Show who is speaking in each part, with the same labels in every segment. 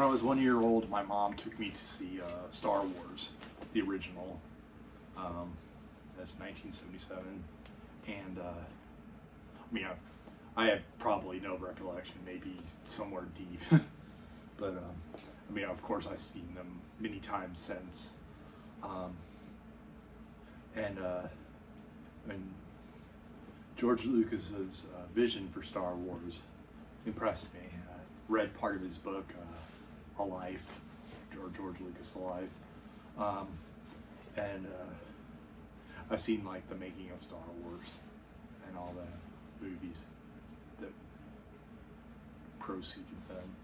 Speaker 1: when I was 1 year old, my mom took me to see Star Wars, the original. That's 1977, and I mean, I have probably no recollection, maybe somewhere deep, but I mean, of course, I've seen them many times since, and George Lucas's vision for Star Wars impressed me. I read part of his book, A Life, or George Lucas' A Life, and I've seen like the making of Star Wars and all the movies that preceded them.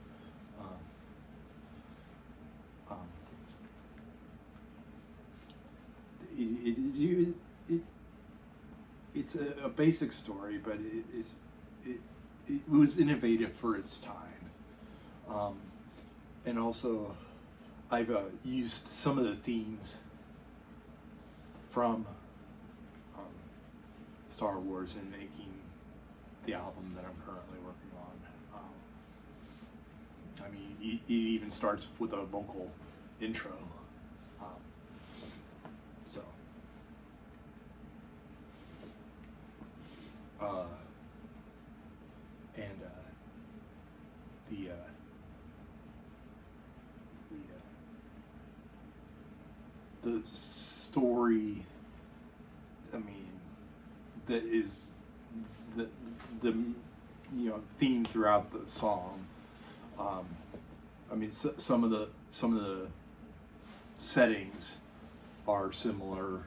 Speaker 1: It's a basic story, but it was innovative for its time, and also I've used some of the themes from Star Wars in making the album that I'm currently working on. I mean, it even starts with a vocal intro. So, and the story, I mean, that is the theme throughout the song. I mean, some of the settings are similar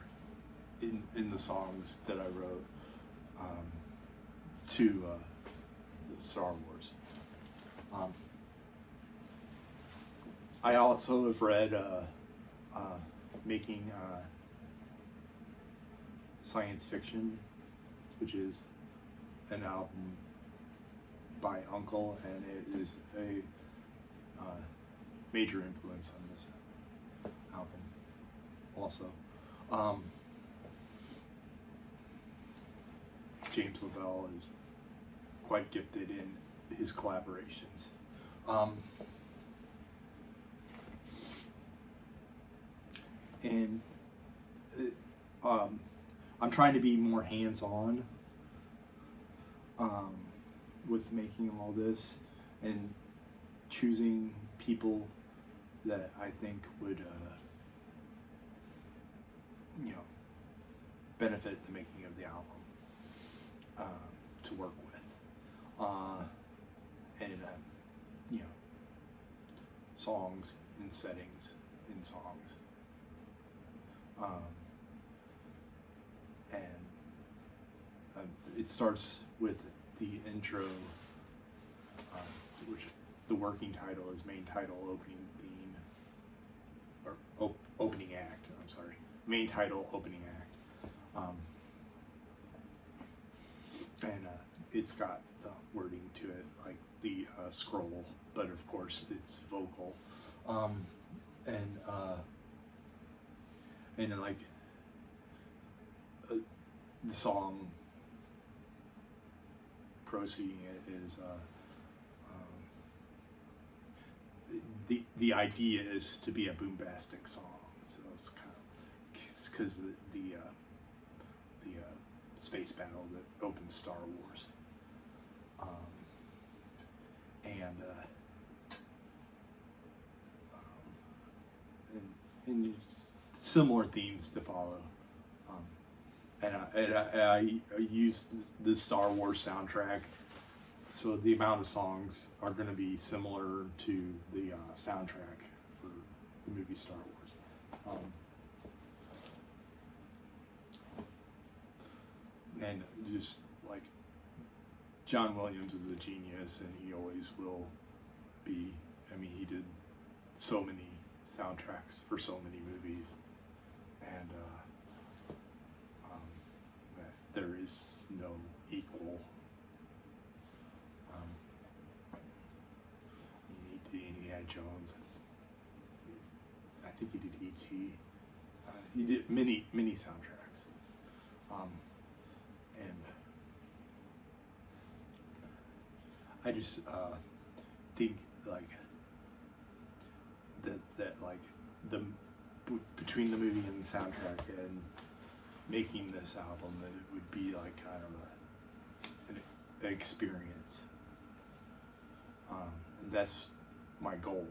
Speaker 1: in the songs that I wrote to the Star Wars. I also have read Making Science Fiction, which is an album by Uncle, and it is a major influence on this album also. James Lavelle is quite gifted in his collaborations. And I'm trying to be more hands-on with making all this and choosing people that I think would benefit the making of the album to work with, and songs and settings in songs, and it starts with the intro, which the working title is main title, opening theme, or opening act. I'm sorry, main title, opening act. And it's got the wording to it, like the scroll, but of course it's vocal, and like the song proceeding it is the idea is to be a boombastic song, so it's because the space battle that opens Star Wars, and similar themes to follow, and I used the Star Wars soundtrack, so the amount of songs are going to be similar to the soundtrack for the movie Star Wars. And just like John Williams is a genius, and he always will be. I mean, he did so many soundtracks for so many movies, and that there is no equal. He did Indiana Jones. I think he did E.T. He did many soundtracks. And I just think like like between the movie and the soundtrack and making this album, it would be like kind of an experience. And that's my goal.